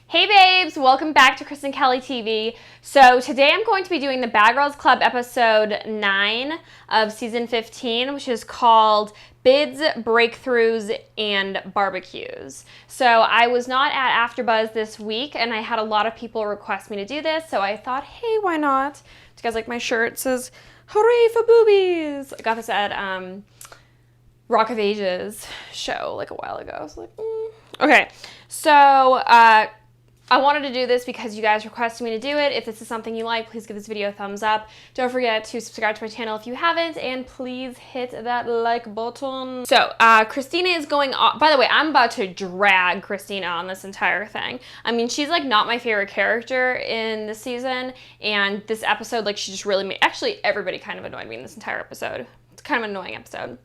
Hey babes, welcome back to Kristen Kelly TV. So today I'm going to be doing the Bad Girls Club episode 9 of season 15, which is called Bids, Breakthroughs, and Barbecues. So I was not at AfterBuzz this week, and I had a lot of people request me to do this, so I thought, hey, why not? Do you guys like my shirt? It says, hooray for boobies! I got this at Rock of Ages show like a while ago. I was like, Okay, so I wanted to do this because you guys requested me to do it. If this is something you like, please give this video a thumbs up. Don't forget to subscribe to my channel if you haven't, and please hit that like button. So, Christina is going on. By the way, I'm about to drag Christina on this entire thing. I mean, she's like not my favorite character in this season, and this episode, like, she just really made, actually, everybody kind of annoyed me in this entire episode. It's kind of an annoying episode.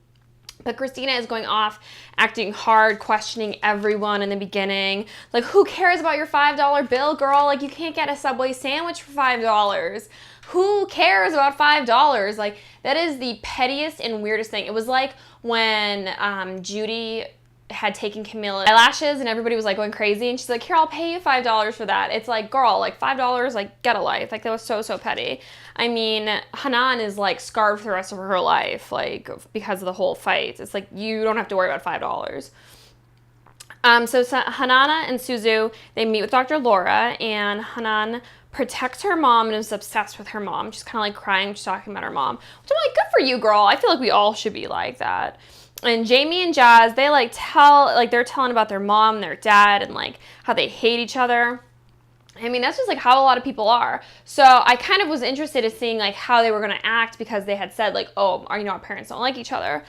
But Christina is going off, acting hard, questioning everyone in the beginning. Like, who cares about your $5 bill, girl? Like, you can't get a Subway sandwich for $5. Who cares about $5? Like, that is the pettiest and weirdest thing. It was like when Judy had taken Camilla's eyelashes and everybody was like going crazy, and she's like, here, I'll pay you $5 for that. It's like, girl, like $5, like, get a life. Like, that was so petty. I mean, Hanan is like scarred for the rest of her life, like, because of the whole fight. It's like, you don't have to worry about $5. So Hanana and Suzu, they meet with Dr. Laura, and Hanan protects her mom and is obsessed with her mom. She's kind of like crying, she's talking about her mom, which I'm like, good for you, girl. I feel like we all should be like that. And Jamie and Jazz, they like they're telling about their mom and their dad and like how they hate each other. I mean, that's just like how a lot of people are. So I kind of was interested in seeing like how they were going to act, because they had said like, oh, our parents don't like each other.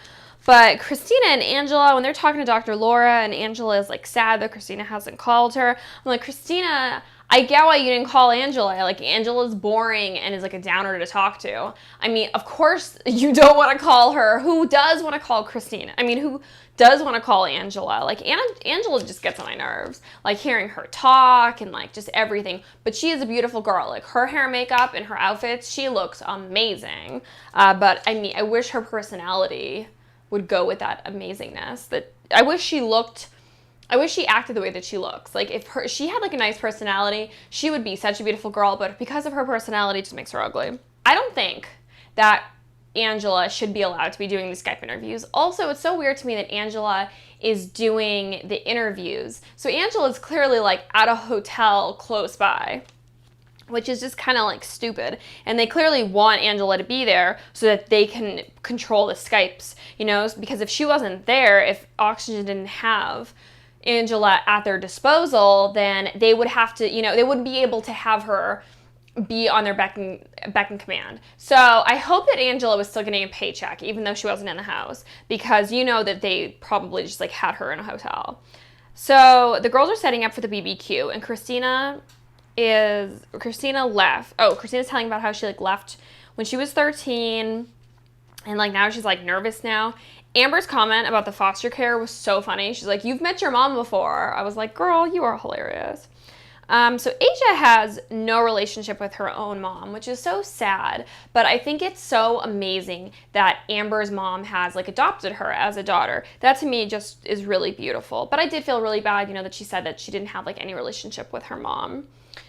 But Christina and Angela, when they're talking to Dr. Laura, and Angela is like sad that Christina hasn't called her, I'm like, Christina, I get why you didn't call Angela. Like, Angela's boring and is like a downer to talk to. I mean, of course you don't want to call her. Who does want to call Christina? I mean, who does want to call Angela? Like, Angela just gets on my nerves. Like, hearing her talk and like just everything. But she is a beautiful girl. Like, her hair, makeup, and her outfits, she looks amazing. But I mean, I wish her personality would go with that amazingness. That I wish she acted the way that she looks. Like, if she had like a nice personality, she would be such a beautiful girl, but because of her personality, it just makes her ugly. I don't think that Angela should be allowed to be doing these Skype interviews. Also, it's so weird to me that Angela is doing the interviews. So Angela is clearly like at a hotel close by, which is just kind of like stupid. And they clearly want Angela to be there so that they can control the Skypes, you know, because if she wasn't there, if Oxygen didn't have Angela at their disposal, then they would have to, you know, they wouldn't be able to have her be on their beck and command. So I hope that Angela was still getting a paycheck, even though she wasn't in the house, because you know that they probably just like had her in a hotel. So the girls are setting up for the BBQ, and Christina left. Oh, Christina's telling about how she like left when she was 13, and like now she's like nervous now. Amber's comment about the foster care was so funny. She's like, you've met your mom before. I was like, girl, you are hilarious. So Asia has no relationship with her own mom, which is so sad. But I think it's so amazing that Amber's mom has like adopted her as a daughter. That to me just is really beautiful. But I did feel really bad, you know, that she said that she didn't have like any relationship with her mom.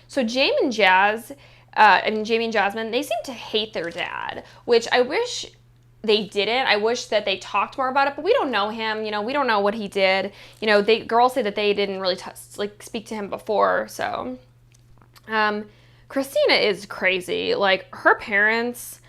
So Jamie and Jasmine, they seem to hate their dad, which I wish they didn't. I wish that they talked more about it, but we don't know him. You know, we don't know what he did. You know, girls say that they didn't really speak to him before. So, Christina is crazy. Like, her parents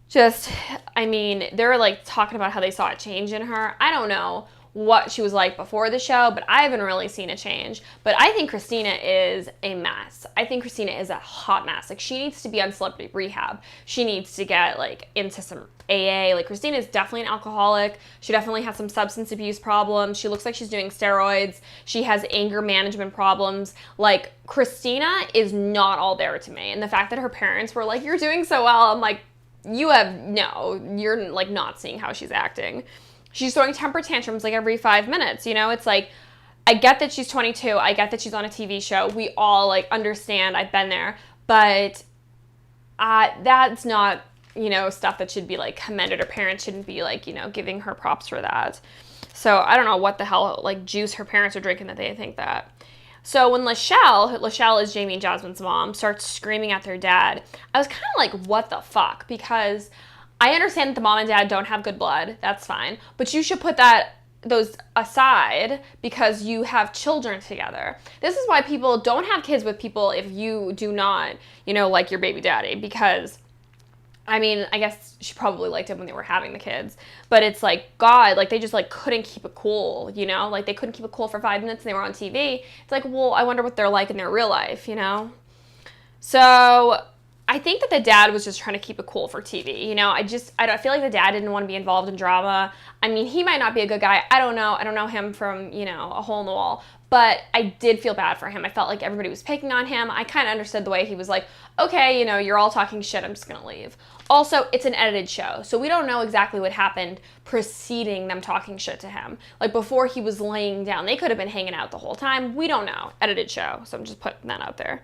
just, I mean, they're like talking about how they saw a change in her. I don't know what she was like before the show, but I haven't really seen a change. But I think Christina is a mess. I think Christina is a hot mess. Like, she needs to be on celebrity rehab. She needs to get like into some AA. Like, Christina is definitely an alcoholic. She definitely has some substance abuse problems. She looks like she's doing steroids. She has anger management problems. Like, Christina is not all there to me. And the fact that her parents were like, you're doing so well, I'm like, you're like not seeing how she's acting. She's throwing temper tantrums like every 5 minutes, you know? It's like, I get that she's 22. I get that she's on a TV show. We all like understand. I've been there. But that's not, you know, stuff that should be like commended. Her parents shouldn't be like, you know, giving her props for that. So I don't know what the hell like juice her parents are drinking that they think that. So when Lachelle is Jamie and Jasmine's mom, starts screaming at their dad, I was kind of like, what the fuck? Because I understand that the mom and dad don't have good blood. That's fine. But you should put those aside because you have children together. This is why people don't have kids with people if you do not, like your baby daddy. Because, I mean, I guess she probably liked him when they were having the kids. But it's like, God, like, they just, like, couldn't keep it cool, Like, they couldn't keep it cool for 5 minutes and they were on TV. It's like, well, I wonder what they're like in their real life, So I think that the dad was just trying to keep it cool for TV. I feel like the dad didn't want to be involved in drama. I mean, he might not be a good guy. I don't know. I don't know him from, a hole in the wall. But I did feel bad for him. I felt like everybody was picking on him. I kind of understood the way he was like, okay, you're all talking shit. I'm just going to leave. Also, it's an edited show. So we don't know exactly what happened preceding them talking shit to him. Like before he was laying down. They could have been hanging out the whole time. We don't know. Edited show. So I'm just putting that out there.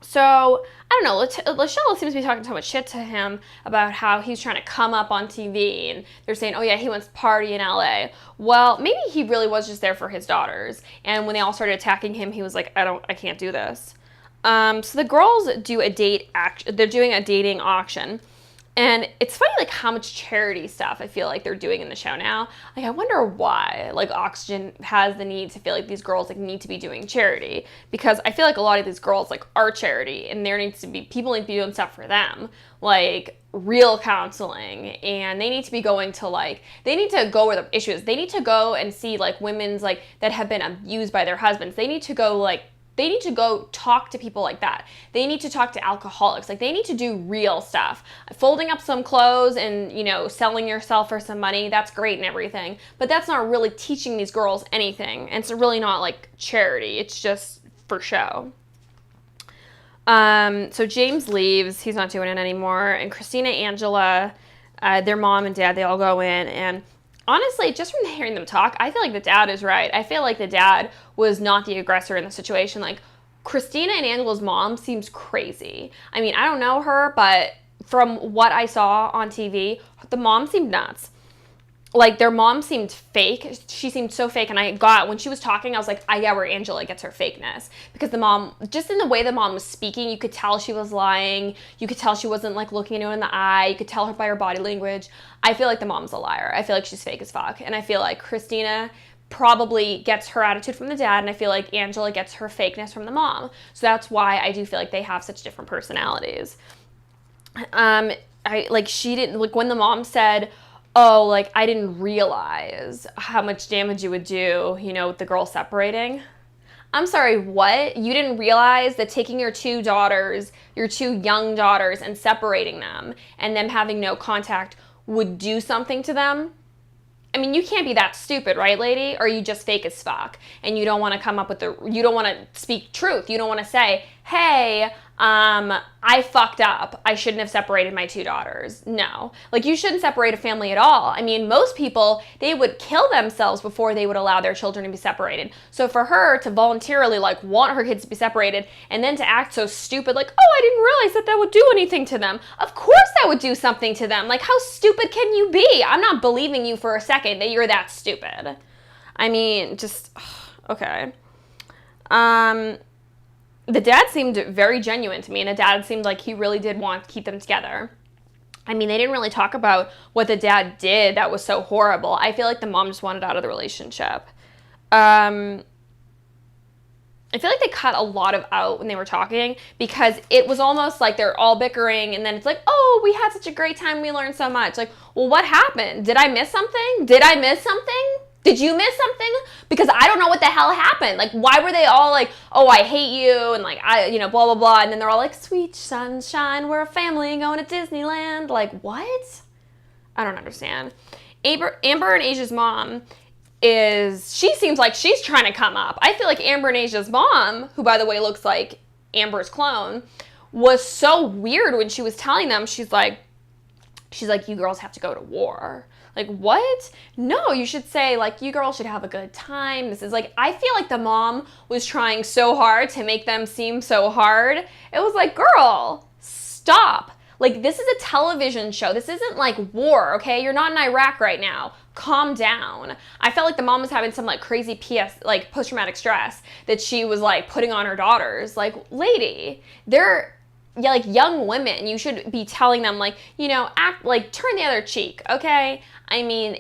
So, I don't know, Lachelle seems to be talking so much shit to him about how he's trying to come up on TV, and they're saying, oh yeah, he wants to party in LA. Well, maybe he really was just there for his daughters, and when they all started attacking him, he was like, I can't do this. So the girls do they're doing a dating auction. And it's funny, like, how much charity stuff I feel like they're doing in the show now. Like, I wonder why, like, Oxygen has the need to feel like these girls, like, need to be doing charity. Because I feel like a lot of these girls, like, are charity. And people need to be doing stuff for them. Like, real counseling. And they need to be going to, like, they need to go where the issue is. They need to go and see, like, women's, like, that have been abused by their husbands. They need to go talk to people like that. They need to talk to alcoholics. Like, they need to do real stuff. Folding up some clothes and, selling yourself for some money, that's great and everything. But that's not really teaching these girls anything. And it's really not, like, charity. It's just for show. So James leaves. He's not doing it anymore. And Christina, Angela, their mom and dad, they all go in. And honestly, just from hearing them talk, I feel like the dad is right. I feel like the dad was not the aggressor in the situation. Like, Christina and Angela's mom seems crazy. I mean, I don't know her, but from what I saw on TV, the mom seemed nuts. Like, their mom seemed fake. She seemed so fake. And when she was talking, I was like, I get where Angela gets her fakeness. Because the mom, just in the way the mom was speaking, you could tell she was lying. You could tell she wasn't, like, looking anyone in the eye. You could tell her by her body language. I feel like the mom's a liar. I feel like she's fake as fuck. And I feel like Christina probably gets her attitude from the dad. And I feel like Angela gets her fakeness from the mom. So that's why I do feel like they have such different personalities. When the mom said, oh, like, I didn't realize how much damage you would do, with the girl separating. I'm sorry, what? You didn't realize that taking your two young daughters, and separating them, and them having no contact would do something to them? I mean, you can't be that stupid, right, lady? Or are you just fake as fuck? And you don't want to come up with you don't want to speak truth. You don't want to say, hey, I fucked up. I shouldn't have separated my two daughters. No. Like, you shouldn't separate a family at all. I mean, most people, they would kill themselves before they would allow their children to be separated. So for her to voluntarily, like, want her kids to be separated and then to act so stupid, like, oh, I didn't realize that would do anything to them. Of course that would do something to them. Like, how stupid can you be? I'm not believing you for a second that you're that stupid. I mean, just, okay. The dad seemed very genuine to me, and the dad seemed like he really did want to keep them together. I mean, they didn't really talk about what the dad did that was so horrible. I feel like the mom just wanted out of the relationship. I feel like they cut a lot of out when they were talking because it was almost like they're all bickering and then it's like, oh, we had such a great time. We learned so much. Like, well, what happened? Did I miss something? Did you miss something? Because I don't know what the hell happened. Like, why were they all like, oh, I hate you, and like, blah, blah, blah. And then they're all like, sweet sunshine, we're a family going to Disneyland. Like, what? I don't understand. Amber and Asia's mom she seems like she's trying to come up. I feel like Amber and Asia's mom, who by the way looks like Amber's clone, was so weird when she was telling them, she's like, you girls have to go to war. Like, what? No, you should say, like, you girls should have a good time. This is like, I feel like the mom was trying so hard to make them seem so hard. It was like, girl, stop. Like, this is a television show. This isn't like war, okay? You're not in Iraq right now. calm down. I felt like the mom was having some like crazy like post-traumatic stress that she was like putting on her daughters. Like, lady, they're like young women. You should be telling them like, you know, act like, turn the other cheek, okay? I mean,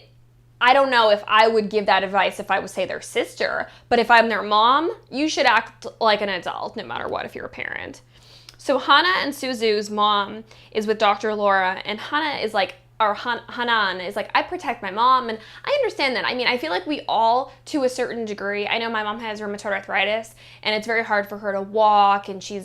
I don't know if I would give that advice if I was, say, their sister, but if I'm their mom, you should act like an adult no matter what if you're a parent. So Hana and Suzu's mom is with Dr. Laura, and Hana is like, or Hanan is like, I protect my mom, and I understand that. I mean, I feel like we all, to a certain degree, I know my mom has rheumatoid arthritis, and it's very hard for her to walk, and she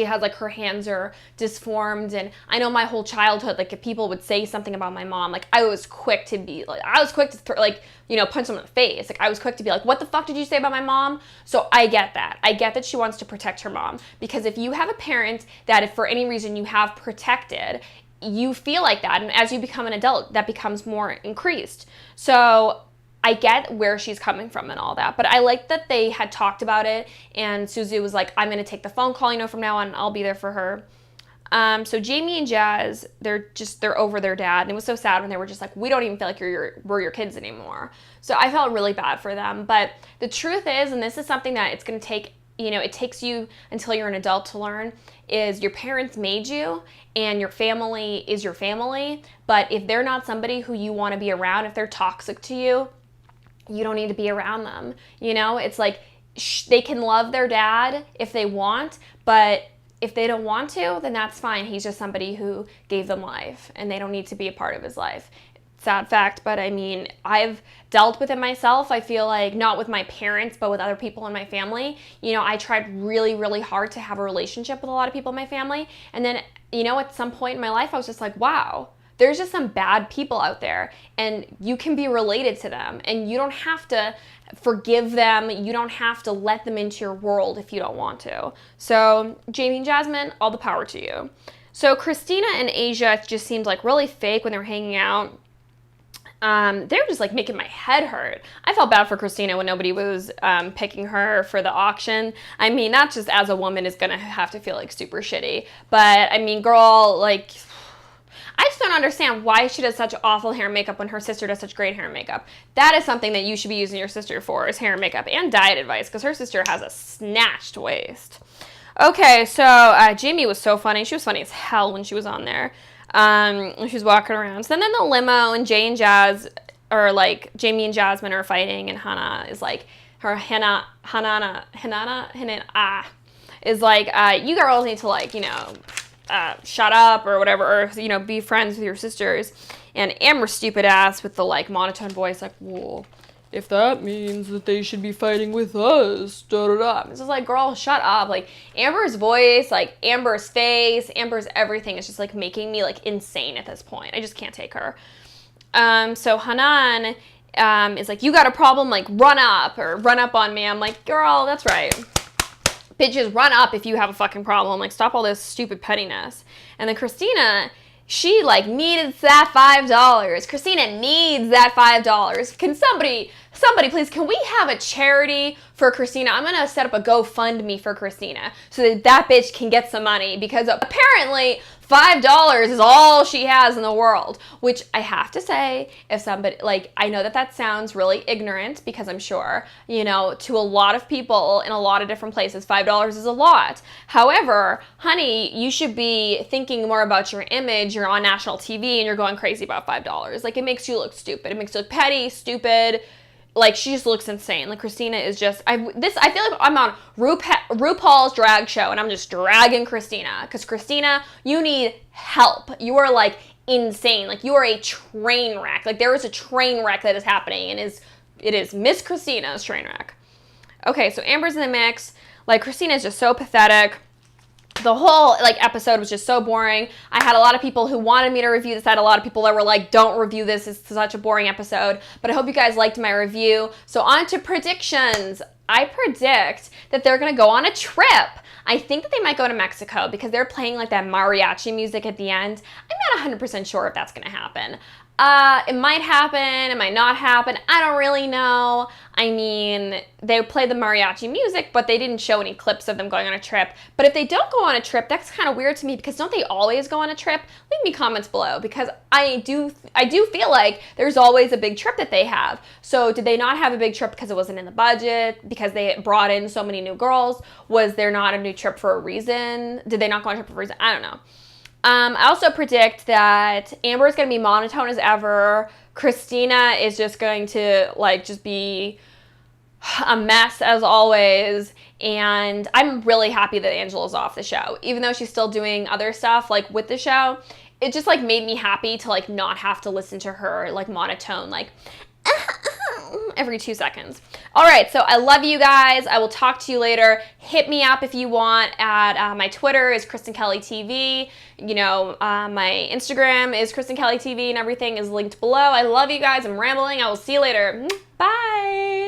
has like her hands are disformed, and I know my whole childhood, like if people would say something about my mom, like I was quick to punch them in the face. Like I was quick to be like, what the fuck did you say about my mom? So I get that. I get that she wants to protect her mom, because if you have a parent that if for any reason you have protected, you feel like that, and as you become an adult, that becomes more increased. So I get where she's coming from and all that, but I like that they had talked about it, and Suzu was like, I'm going to take the phone call, from now on, I'll be there for her. So Jamie and Jazz, they're over their dad, and it was so sad when they were just like, we don't even feel like we're your kids anymore. So I felt really bad for them, but the truth is, and this is something that it's going to take, it takes you until you're an adult to learn, is your parents made you, and your family is your family, but if they're not somebody who you want to be around, if they're toxic to you, you don't need to be around them. It's like they can love their dad if they want, but if they don't want to, then that's fine. He's just somebody who gave them life, and they don't need to be a part of his life. Sad fact, but I mean, I've dealt with it myself. I feel like not with my parents, but with other people in my family. I tried really, really hard to have a relationship with a lot of people in my family. And then, at some point in my life, I was just like, wow, there's just some bad people out there, and you can be related to them, and you don't have to forgive them. You don't have to let them into your world if you don't want to. So Jamie and Jasmine, all the power to you. So Christina and Asia just seemed like really fake when they were hanging out. They were just like making my head hurt. I felt bad for Christina when nobody was picking her for the auction. I mean, not just as a woman is gonna have to feel like super shitty, but I mean, girl, like, I just don't understand why she does such awful hair and makeup when her sister does such great hair and makeup. That is something that you should be using your sister for, is hair and makeup and diet advice, because her sister has a snatched waist. Okay, so Jamie was so funny. She was funny as hell when she was on there. She was walking around. So then in the limo, and Jamie and Jasmine are fighting, and Hana is like, is like, you girls need to like, shut up or whatever, or, be friends with your sisters. And Amber's stupid ass with the like monotone voice, like, well, if that means that they should be fighting with us, da-da-da. It's just like, girl, shut up. Like, Amber's voice, like, Amber's face, Amber's everything is just, like, making me, like, insane at this point. I just can't take her. So Hanan is like, you got a problem? Like, run up on me. I'm like, girl, that's right. Bitches, run up if you have a fucking problem. Like, stop all this stupid pettiness. And then Christina, she, like, needed that $5. Christina needs that $5. Can somebody please, can we have a charity for Christina? I'm going to set up a GoFundMe for Christina so that bitch can get some money, because apparently $5 is all she has in the world, which I have to say, if somebody, like, I know that sounds really ignorant, because I'm sure, to a lot of people in a lot of different places, $5 is a lot. However, honey, you should be thinking more about your image. You're on national TV and you're going crazy about $5. Like, it makes you look stupid. It makes you look petty, stupid. Like, she just looks insane. Like, Christina is just, I feel like I'm on RuPaul's drag show, and I'm just dragging Christina. Because, Christina, you need help. You are, like, insane. Like, you are a train wreck. Like, there is a train wreck that is happening, and it is Miss Christina's train wreck. Okay, so Amber's in the mix. Like, Christina is just so pathetic. The whole, like, episode was just so boring. I had a lot of people who wanted me to review this. I had a lot of people that were like, don't review this. It's such a boring episode. But I hope you guys liked my review. So on to predictions. I predict that they're going to go on a trip. I think that they might go to Mexico, because they're playing like that mariachi music at the end. I'm not 100% sure if that's going to happen. It might happen, it might not happen. I don't really know. I mean, they play the mariachi music, but they didn't show any clips of them going on a trip. But if they don't go on a trip, that's kind of weird to me because don't they always go on a trip? Leave me comments below because I do feel like there's always a big trip that they have. So did they not have a big trip because it wasn't in the budget? Because they brought in so many new girls? Was there not a new trip for a reason? Did they not go on a trip for a reason? I don't know. I also predict that Amber is going to be monotone as ever. Christina is just going to just be a mess as always. And I'm really happy that Angela's off the show, even though she's still doing other stuff with the show. It just made me happy to not have to listen to her monotone every 2 seconds. All right, so I love you guys. I will talk to you later. Hit me up if you want at my Twitter is Kristen Kelly TV. My Instagram is Kristen Kelly TV, and everything is linked below. I love you guys. I'm rambling. I will see you later. Bye.